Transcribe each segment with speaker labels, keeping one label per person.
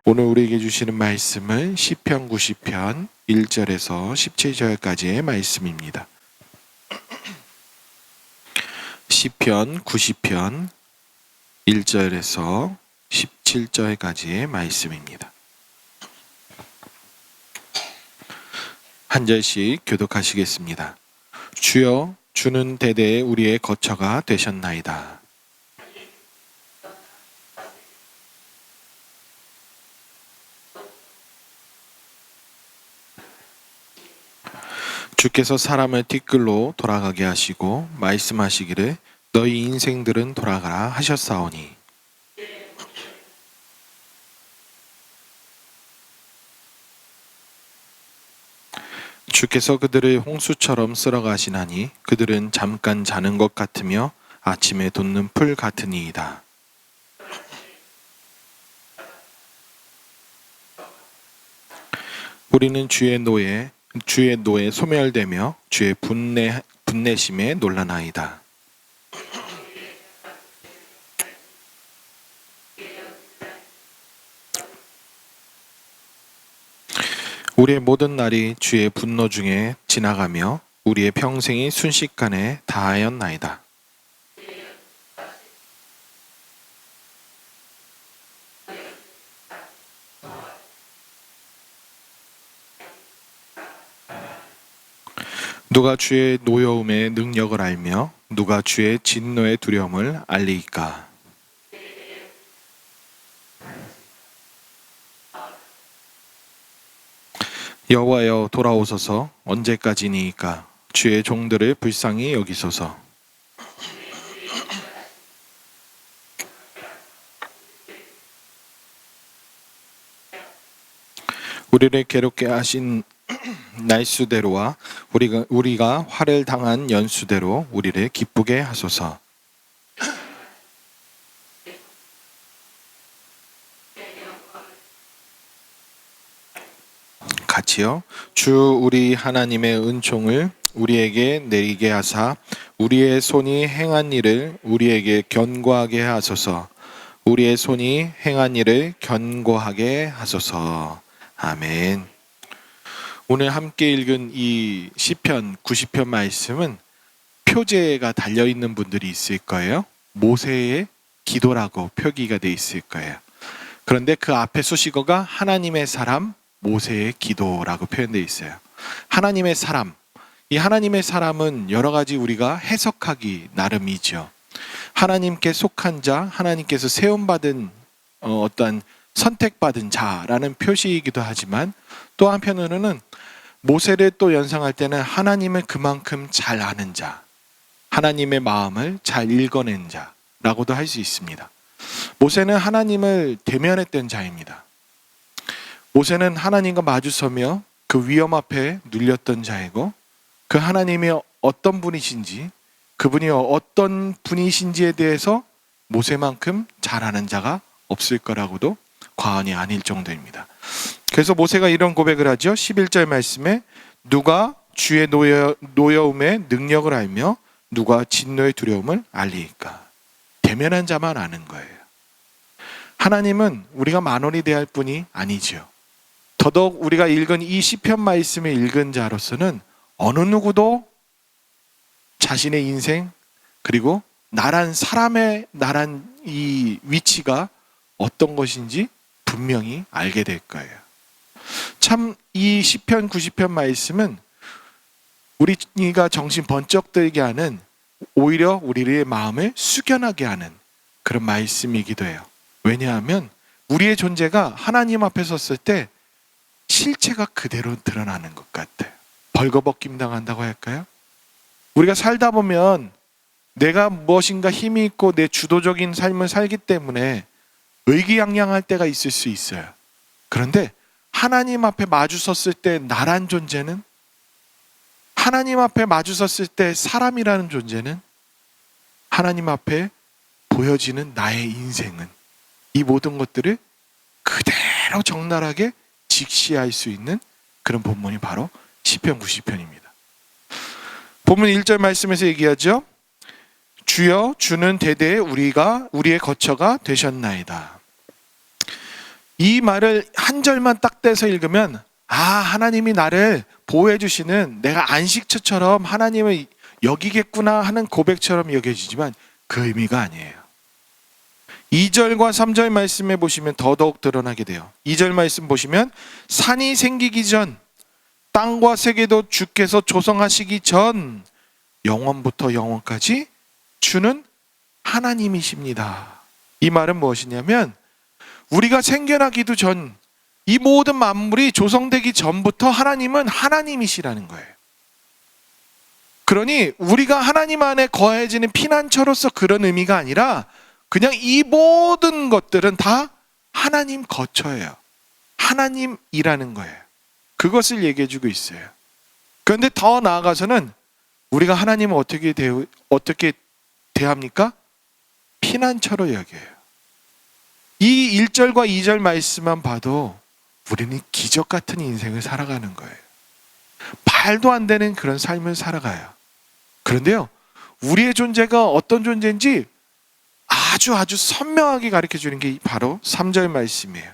Speaker 1: 오늘 우리에게 주시는 말씀은 시편 90편 1절에서 17절까지의 말씀입니다. 시편 90편 1절에서 17절까지의 말씀입니다. 한 절씩 교독하시겠습니다. 주여, 주는 대대에 우리의 거처가 되셨나이다. 주께서 사람을 티끌로 돌아가게 하시고 말씀하시기를 너희 인생들은 돌아가라 하셨사오니 주께서 그들을 홍수처럼 쓸어가시나니 그들은 잠깐 자는 것 같으며 아침에 돋는 풀 같으니이다. 우리는 주의 노에 소멸되며 주의 분내심에 놀라나이다. 우리의 모든 날이 주의 분노 중에 지나가며 우리의 평생이 순식간에 다하였나이다. 누가 주의 노여움의 능력을 알며 누가 주의 진노의 두려움을 알리이까? 여호와여, 돌아오소서. 언제까지니이까? 주의 종들을 불쌍히 여기소서. 우리를 괴롭게 하신 날수대로와 우리가 화를 당한 연수대로 우리를 기쁘게 하소서. 같이요. 주 우리 하나님의 은총을 우리에게 내리게 하사 우리의 손이 행한 일을 우리에게 견고하게 하소서. 우리의 손이 행한 일을 견고하게 하소서. 아멘. 오늘 함께 읽은 이 시편 90편 말씀은 표제가 달려있는 분들이 있을 거예요. 모세의 기도라고 표기가 돼 있을 거예요. 그런데 그 앞에 수식어가 하나님의 사람 모세의 기도라고 표현되어 있어요. 하나님의 사람, 이 하나님의 사람은 여러 가지 우리가 해석하기 나름이죠. 하나님께 속한 자, 하나님께서 세움받은 어떠한 선택받은 자라는 표시이기도 하지만 또 한편으로는 모세를 또 연상할 때는 하나님을 그만큼 잘 아는 자, 하나님의 마음을 잘 읽어낸 자라고도 할 수 있습니다. 모세는 하나님을 대면했던 자입니다. 모세는 하나님과 마주서며 그 위험 앞에 눌렸던 자이고 그 하나님이 어떤 분이신지 그분이 어떤 분이신지에 대해서 모세만큼 잘 아는 자가 없을 거라고도 과언이 아닐 정도입니다. 그래서 모세가 이런 고백을 하죠. 11절 말씀에 누가 주의 노여움의 능력을 알며 누가 진노의 두려움을 알리니까. 대면한 자만 아는 거예요. 하나님은 우리가 만원이 대할 뿐이 아니죠. 더더욱 우리가 읽은 이 시편 말씀을 읽은 자로서는 어느 누구도 자신의 인생 그리고 나란 사람의 나란 이 위치가 어떤 것인지 분명히 알게 될 거예요. 참 이 시편 90편 말씀은 우리가 정신 번쩍 들게 하는 오히려 우리의 마음을 숙연하게 하는 그런 말씀이기도 해요. 왜냐하면 우리의 존재가 하나님 앞에 섰을 때 실체가 그대로 드러나는 것 같아요. 벌거벗김 당한다고 할까요? 우리가 살다 보면 내가 무엇인가 힘이 있고 내 주도적인 삶을 살기 때문에 의기양양할 때가 있을 수 있어요. 그런데 하나님 앞에 마주섰을 때 나란 존재는, 하나님 앞에 마주섰을 때 사람이라는 존재는, 하나님 앞에 보여지는 나의 인생은 이 모든 것들을 그대로 적나라하게 직시할 수 있는 그런 본문이 바로 시편 90편입니다. 본문 1절 말씀에서 얘기하죠. 주여, 주는 대대에 우리의 거처가 되셨나이다. 이 말을 한 절만 딱 떼서 읽으면 하나님이 나를 보호해 주시는 내가 안식처처럼 하나님을 여기겠구나 하는 고백처럼 여겨지지만 그 의미가 아니에요. 2절과 3절 말씀에 보시면 더더욱 드러나게 돼요. 2절 말씀 보시면 산이 생기기 전 땅과 세계도 주께서 조성하시기 전 영원부터 영원까지 주는 하나님이십니다. 이 말은 무엇이냐면 우리가 생겨나기도 전 이 모든 만물이 조성되기 전부터 하나님은 하나님이시라는 거예요. 그러니 우리가 하나님 안에 거해지는 피난처로서 그런 의미가 아니라 그냥 이 모든 것들은 다 하나님 거처예요. 하나님이라는 거예요. 그것을 얘기해 주고 있어요. 그런데 더 나아가서는 우리가 하나님을 어떻게 대합니까? 피난처로 여겨요. 이 1절과 2절 말씀만 봐도 우리는 기적 같은 인생을 살아가는 거예요. 말도 안 되는 그런 삶을 살아가요. 그런데요, 우리의 존재가 어떤 존재인지 아주 선명하게 가르쳐 주는 게 바로 3절 말씀이에요.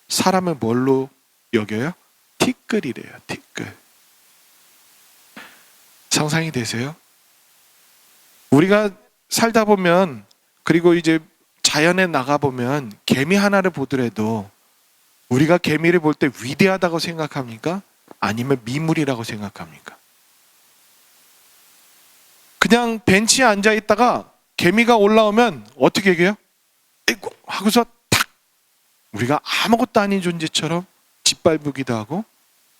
Speaker 1: 사람을 뭘로 여겨요? 티끌이래요. 티끌. 상상이 되세요? 우리가 살다 보면, 그리고 이제 자연에 나가보면 개미 하나를 보더라도 우리가 개미를 볼 때 위대하다고 생각합니까? 아니면 미물이라고 생각합니까? 그냥 벤치에 앉아 있다가 개미가 올라오면 어떻게 얘기해요? 에이구 하고서 탁! 우리가 아무것도 아닌 존재처럼 짓밟기도 하고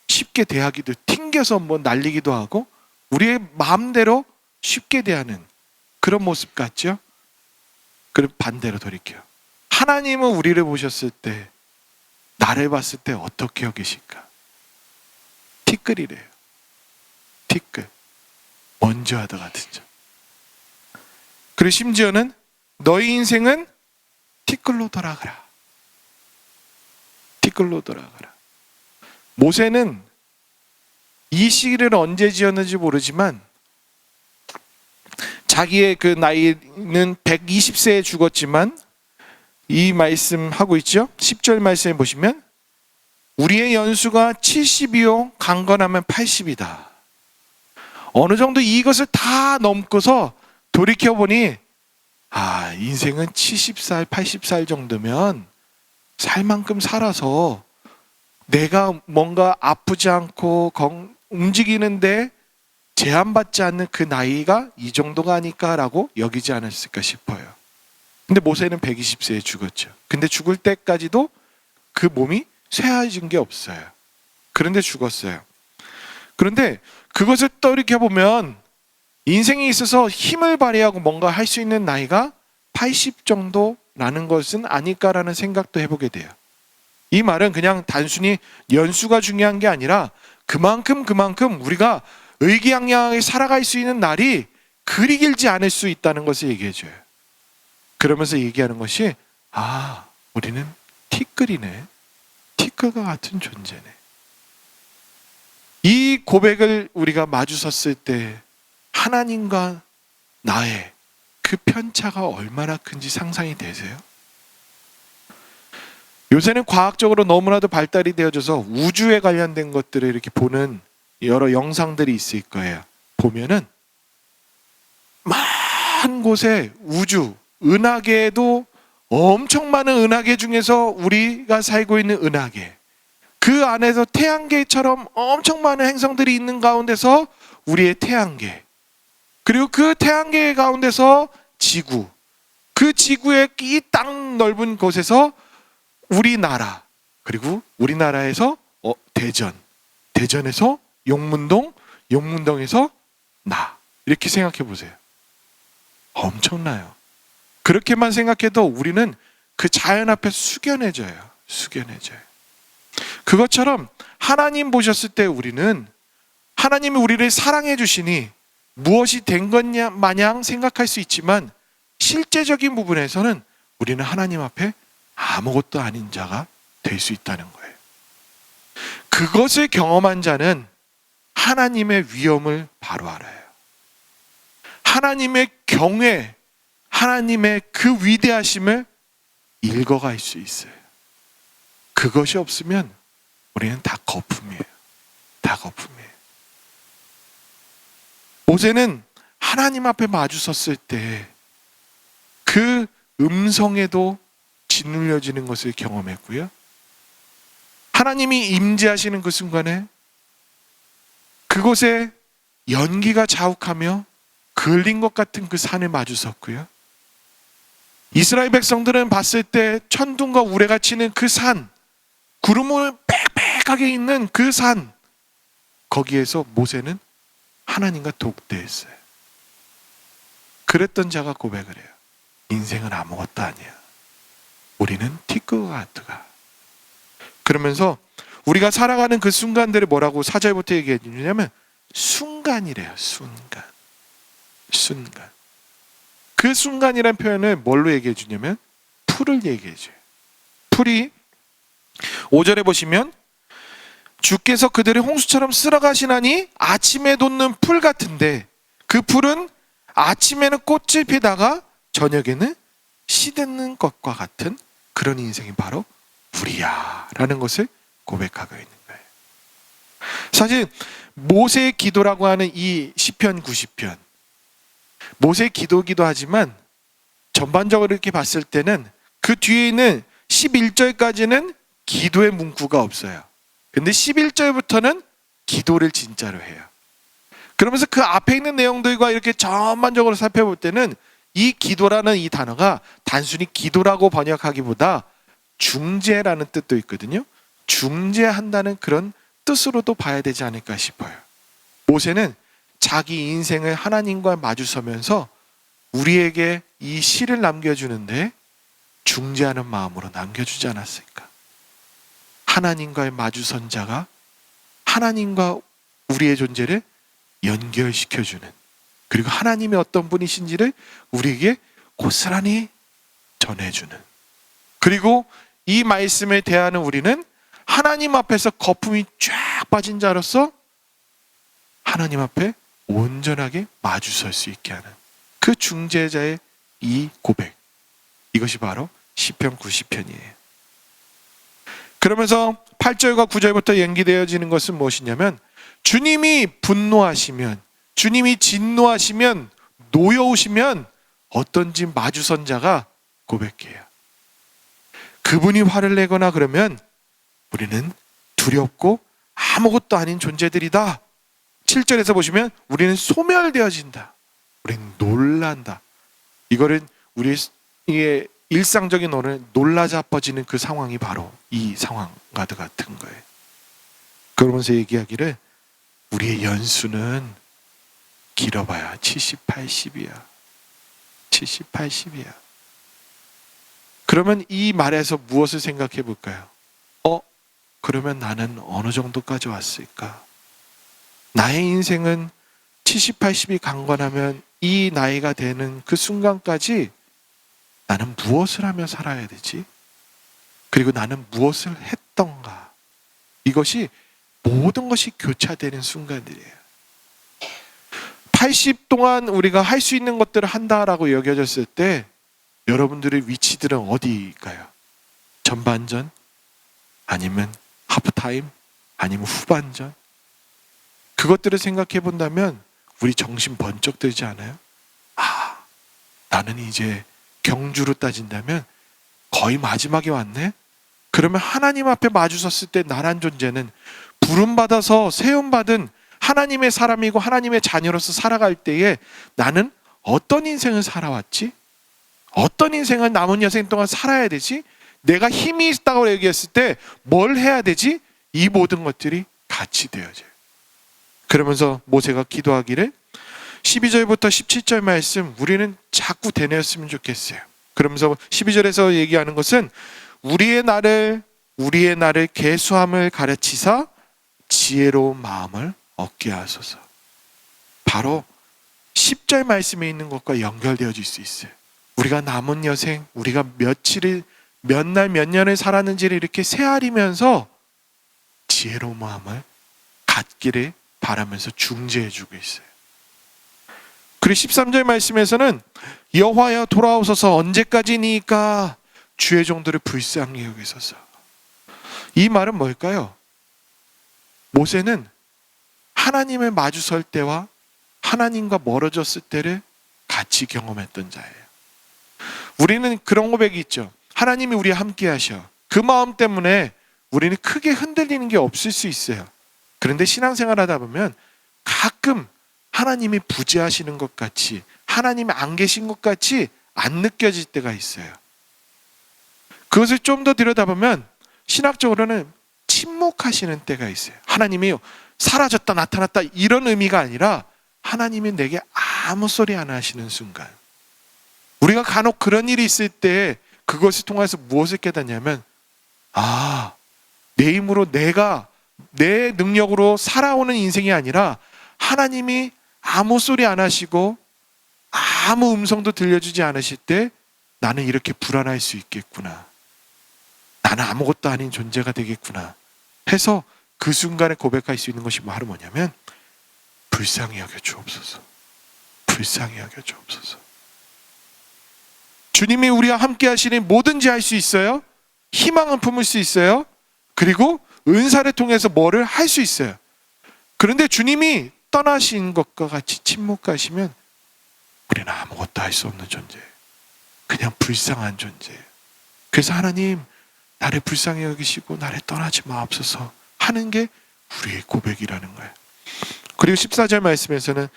Speaker 1: 쉽게 대하기도, 튕겨서 날리기도 하고 우리의 마음대로 쉽게 대하는 그런 모습 같죠? 그럼 반대로 돌이켜요. 하나님은 우리를 보셨을 때, 나를 봤을 때 어떻게 여기실까? 티끌이래요. 티끌. 먼저 하다 같은 점. 그리고 심지어는 너희 인생은 티끌로 돌아가라. 티끌로 돌아가라. 모세는 이 시기를 언제 지었는지 모르지만 자기의 그 나이는 120세에 죽었지만 이 말씀 하고 있죠. 10절 말씀에 보시면 우리의 연수가 70이요 강건하면 80이다. 어느 정도 이것을 다 넘고서 돌이켜보니 인생은 70살, 80살 정도면 살 만큼 살아서 내가 뭔가 아프지 않고 움직이는데 제한받지 않는 그 나이가 이 정도가 아닐까라고 여기지 않았을까 싶어요. 근데 모세는 120세에 죽었죠. 근데 죽을 때까지도 그 몸이 쇠해진 게 없어요. 그런데 죽었어요. 그런데 그것을 돌이켜보면 인생에 있어서 힘을 발휘하고 뭔가 할 수 있는 나이가 80 정도라는 것은 아닐까라는 생각도 해보게 돼요. 이 말은 그냥 단순히 연수가 중요한 게 아니라 그만큼 우리가 의기양양하게 살아갈 수 있는 날이 그리 길지 않을 수 있다는 것을 얘기해줘요. 그러면서 얘기하는 것이 우리는 티끌이네. 티끌과 같은 존재네. 이 고백을 우리가 마주섰을 때 하나님과 나의 그 편차가 얼마나 큰지 상상이 되세요? 요새는 과학적으로 너무나도 발달이 되어져서 우주에 관련된 것들을 이렇게 보는 여러 영상들이 있을 거예요. 보면은 많은 곳에 우주, 은하계에도 엄청 많은 은하계 중에서 우리가 살고 있는 은하계, 그 안에서 태양계처럼 엄청 많은 행성들이 있는 가운데서 우리의 태양계, 그리고 그 태양계 가운데서 지구, 그 지구의 이 땅 넓은 곳에서 우리나라, 그리고 우리나라에서 대전에서 용문동, 용문동에서 나, 이렇게 생각해 보세요. 엄청나요. 그렇게만 생각해도 우리는 그 자연 앞에 숙연해져요. 그것처럼 하나님 보셨을 때 우리는 하나님이 우리를 사랑해 주시니 무엇이 된 것냐 마냥 생각할 수 있지만 실제적인 부분에서는 우리는 하나님 앞에 아무것도 아닌 자가 될 수 있다는 거예요. 그것을 경험한 자는 하나님의 위엄을 바로 알아요. 하나님의 경외, 하나님의 그 위대하심을 읽어갈 수 있어요. 그것이 없으면 우리는 다 거품이에요. 다 거품이에요. 모세는 하나님 앞에 마주 섰을 때 그 음성에도 짓눌려지는 것을 경험했고요. 하나님이 임재하시는 그 순간에 그곳에 연기가 자욱하며 그을린 것 같은 그 산에 마주 섰고요. 이스라엘 백성들은 봤을 때 천둥과 우레가 치는 그 산, 구름을 빽빽하게 있는 그 산, 거기에서 모세는 하나님과 독대했어요. 그랬던 자가 고백을 해요. 인생은 아무것도 아니야. 우리는 티끌과 같으가. 그러면서 우리가 살아가는 그 순간들을 뭐라고 4절부터 얘기해 주냐면 순간이래요. 순간. 순간. 그 순간이란 표현을 뭘로 얘기해 주냐면 풀을 얘기해 줘요. 풀이 5절에 보시면 주께서 그들을 홍수처럼 쓸어가시나니 아침에 돋는 풀 같은데 그 풀은 아침에는 꽃을 피다가 저녁에는 시드는 것과 같은 그런 인생이 바로 우리야 라는 것을 고백하고 있는 거예요. 사실 모세의 기도라고 하는 이 시편 90편, 모세의 기도기도 하지만 전반적으로 이렇게 봤을 때는 그 뒤에 있는 11절까지는 기도의 문구가 없어요. 근데 11절부터는 기도를 진짜로 해요. 그러면서 그 앞에 있는 내용들과 이렇게 전반적으로 살펴볼 때는 이 기도라는 이 단어가 단순히 기도라고 번역하기보다 중재라는 뜻도 있거든요. 중재한다는 그런 뜻으로도 봐야 되지 않을까 싶어요. 모세는 자기 인생을 하나님과 마주서면서 우리에게 이 시를 남겨주는데 중재하는 마음으로 남겨주지 않았을까. 하나님과의 마주선 자가 하나님과 우리의 존재를 연결시켜주는, 그리고 하나님이 어떤 분이신지를 우리에게 고스란히 전해주는, 그리고 이 말씀을 대하는 우리는 하나님 앞에서 거품이 쫙 빠진 자로서 하나님 앞에 온전하게 마주설 수 있게 하는 그 중재자의 이 고백, 이것이 바로 시편 90편이에요. 그러면서 8절과 9절부터 연기되어지는 것은 무엇이냐면 주님이 분노하시면, 주님이 진노하시면, 노여우시면 어떤지 마주선 자가 고백해요. 그분이 화를 내거나 그러면 우리는 두렵고 아무것도 아닌 존재들이다. 7절에서 보시면 우리는 소멸되어진다. 우리는 놀란다. 이거는 우리의 일상적인 언어는 놀라 자빠지는 그 상황이 바로 이 상황과도 같은 거예요. 그러면서 얘기하기를 우리의 연수는 길어봐야 70, 80이야. 70, 80이야. 그러면 이 말에서 무엇을 생각해 볼까요? 그러면 나는 어느 정도까지 왔을까? 나의 인생은 70, 80이 강건하면 이 나이가 되는 그 순간까지 나는 무엇을 하며 살아야 되지? 그리고 나는 무엇을 했던가? 이것이 모든 것이 교차되는 순간들이에요. 80 동안 우리가 할 수 있는 것들을 한다라고 여겨졌을 때 여러분들의 위치들은 어디일까요? 전반전? 아니면 하프타임? 아니면 후반전? 그것들을 생각해 본다면 우리 정신 번쩍 들지 않아요? 나는 이제 경주로 따진다면 거의 마지막에 왔네? 그러면 하나님 앞에 마주섰을 때 나란 존재는 부름받아서 세움받은 하나님의 사람이고 하나님의 자녀로서 살아갈 때에 나는 어떤 인생을 살아왔지? 어떤 인생을 남은 여생 동안 살아야 되지? 내가 힘이 있다고 얘기했을 때 뭘 해야 되지? 이 모든 것들이 같이 되어져요. 그러면서 모세가 기도하기를 12절부터 17절 말씀 우리는 자꾸 되뇌었으면 좋겠어요. 그러면서 12절에서 얘기하는 것은 우리의 나를 계수함을 가르치사 지혜로운 마음을 얻게 하소서. 바로 10절 말씀에 있는 것과 연결되어질 수 있어요. 우리가 남은 여생, 우리가 몇 날 몇 년을 살았는지를 이렇게 세아리면서 지혜로운 마음을 갖기를 바라면서 중재해주고 있어요. 그리고 13절 말씀에서는 여호와여 돌아오소서 언제까지니까 주의 종들을 불쌍히 여기소서. 이 말은 뭘까요? 모세는 하나님을 마주설 때와 하나님과 멀어졌을 때를 같이 경험했던 자예요. 우리는 그런 고백이 있죠. 하나님이 우리와 함께 하셔. 그 마음 때문에 우리는 크게 흔들리는 게 없을 수 있어요. 그런데 신앙생활 하다 보면 가끔 하나님이 부재하시는 것 같이, 하나님이 안 계신 것 같이 안 느껴질 때가 있어요. 그것을 좀 더 들여다보면 신학적으로는 침묵하시는 때가 있어요. 하나님이 사라졌다 나타났다 이런 의미가 아니라 하나님이 내게 아무 소리 안 하시는 순간, 우리가 간혹 그런 일이 있을 때 그것을 통해서 무엇을 깨닫냐면, 내 힘으로 내가 내 능력으로 살아오는 인생이 아니라 하나님이 아무 소리 안 하시고 아무 음성도 들려주지 않으실 때 나는 이렇게 불안할 수 있겠구나, 나는 아무것도 아닌 존재가 되겠구나 해서 그 순간에 고백할 수 있는 것이 바로 뭐냐면, 불쌍히 여겨 주옵소서, 불쌍히 여겨 주옵소서. 주님이 우리와 함께 하시니 뭐든지 할 수 있어요. 희망은 품을 수 있어요. 그리고 은사를 통해서 뭐를 할 수 있어요. 그런데 주님이 떠나신 것과 같이 침묵하시면 우리는 아무것도 할 수 없는 존재예요. 그냥 불쌍한 존재예요. 그래서 하나님, 나를 불쌍히 여기시고 나를 떠나지 마옵소서 하는 게 우리의 고백이라는 거예요. 그리고 14절 말씀에서는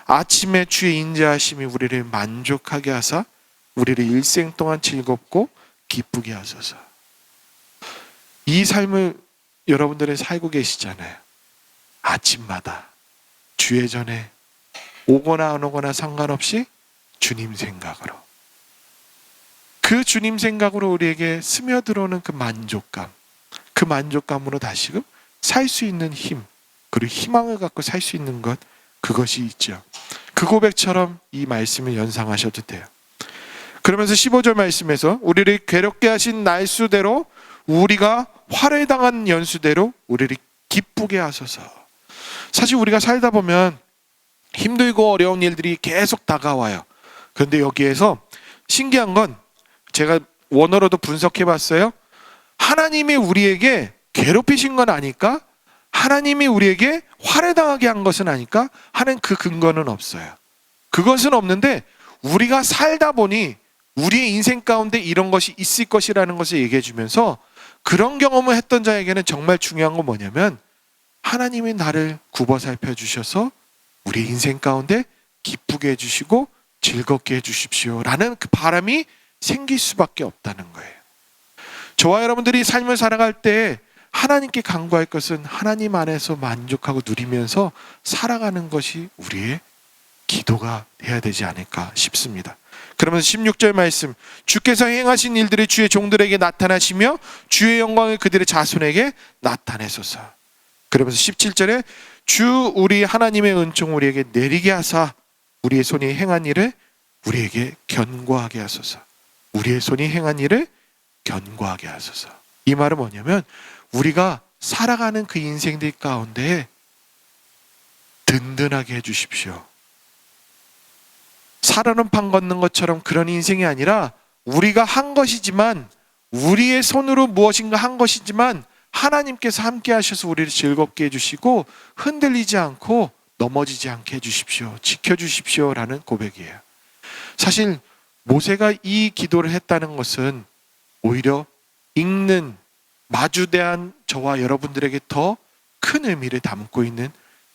Speaker 1: 아침에 주의 인자하심이 우리를 만족하게 하사 우리를 일생 동안 즐겁고 기쁘게 하소서. 이 삶을 여러분들은 살고 계시잖아요. 아침마다 주의 전에 오거나 안 오거나 상관없이 주님 생각으로, 그 주님 생각으로 우리에게 스며들어오는 그 만족감, 그 만족감으로 다시금 살 수 있는 힘, 그리고 희망을 갖고 살 수 있는 것, 그것이 있죠. 그 고백처럼 이 말씀을 연상하셔도 돼요. 그러면서 15절 말씀에서 우리를 괴롭게 하신 날수대로, 우리가 화를 당한 연수대로 우리를 기쁘게 하소서. 사실 우리가 살다 보면 힘들고 어려운 일들이 계속 다가와요. 그런데 여기에서 신기한 건, 제가 원어로도 분석해 봤어요. 하나님이 우리에게 괴롭히신 건 아닐까? 하나님이 우리에게 화를 당하게 한 것은 아닐까? 하는 그 근거는 없어요. 그것은 없는데, 우리가 살다 보니 우리의 인생 가운데 이런 것이 있을 것이라는 것을 얘기해 주면서, 그런 경험을 했던 자에게는 정말 중요한 건 뭐냐면, 하나님이 나를 굽어 살펴주셔서 우리 인생 가운데 기쁘게 해주시고 즐겁게 해주십시오 라는 그 바람이 생길 수밖에 없다는 거예요. 저와 여러분들이 삶을 살아갈 때 하나님께 간구할 것은 하나님 안에서 만족하고 누리면서 살아가는 것이 우리의 기도가 돼야 되지 않을까 싶습니다. 그러면서 16절 말씀, 주께서 행하신 일들이 주의 종들에게 나타나시며 주의 영광을 그들의 자손에게 나타내소서. 그러면서 17절에 주 우리 하나님의 은총 우리에게 내리게 하사 우리의 손이 행한 일을 우리에게 견고하게 하소서. 우리의 손이 행한 일을 견고하게 하소서. 이 말은 뭐냐면, 우리가 살아가는 그 인생들 가운데 든든하게 해주십시오. 살얼음판 걷는 것처럼 그런 인생이 아니라, 우리가 한 것이지만, 우리의 손으로 무엇인가 한 것이지만 하나님께서 함께 하셔서 우리를 즐겁게 해주시고 흔들리지 않고 넘어지지 않게 해주십시오, 지켜주십시오 라는 고백이에요. 사실 모세가 이 기도를 했다는 것은 오히려 읽는, 마주대한 저와 여러분들에게 더 큰 의미를 담고 있는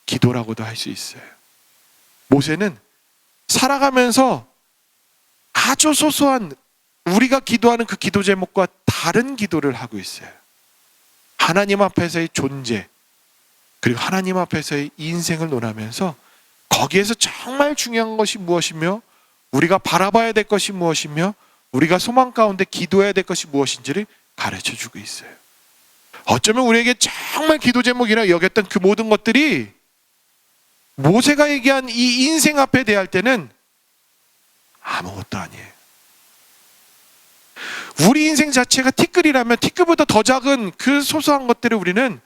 Speaker 1: 기도라고도 할 수 있어요. 모세는 살아가면서 아주 소소한 우리가 기도하는 그 기도 제목과 다른 기도를 하고 있어요. 하나님 앞에서의 존재, 그리고 하나님 앞에서의 인생을 논하면서 거기에서 정말 중요한 것이 무엇이며, 우리가 바라봐야 될 것이 무엇이며, 우리가 소망 가운데 기도해야 될 것이 무엇인지를 가르쳐주고 있어요. 어쩌면 우리에게 정말 기도 제목이라 여겼던 그 모든 것들이 모세가 얘기한 이 인생 앞에 대할 때는 아무것도 아니에요. 우리 인생 자체가 티끌이라면 티끌보다 더 작은 그 소소한 것들을 우리는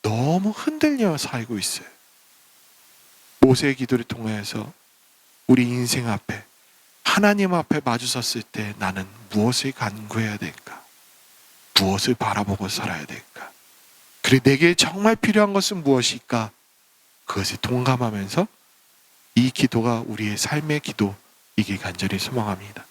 Speaker 1: 너무 흔들려 살고 있어요. 모세의 기도를 통해서 우리 인생 앞에, 하나님 앞에 마주섰을 때 나는 무엇을 간구해야 될까? 무엇을 바라보고 살아야 될까? 그래, 내게 정말 필요한 것은 무엇일까? 그것에 동감하면서 이 기도가 우리의 삶의 기도이길 간절히 소망합니다.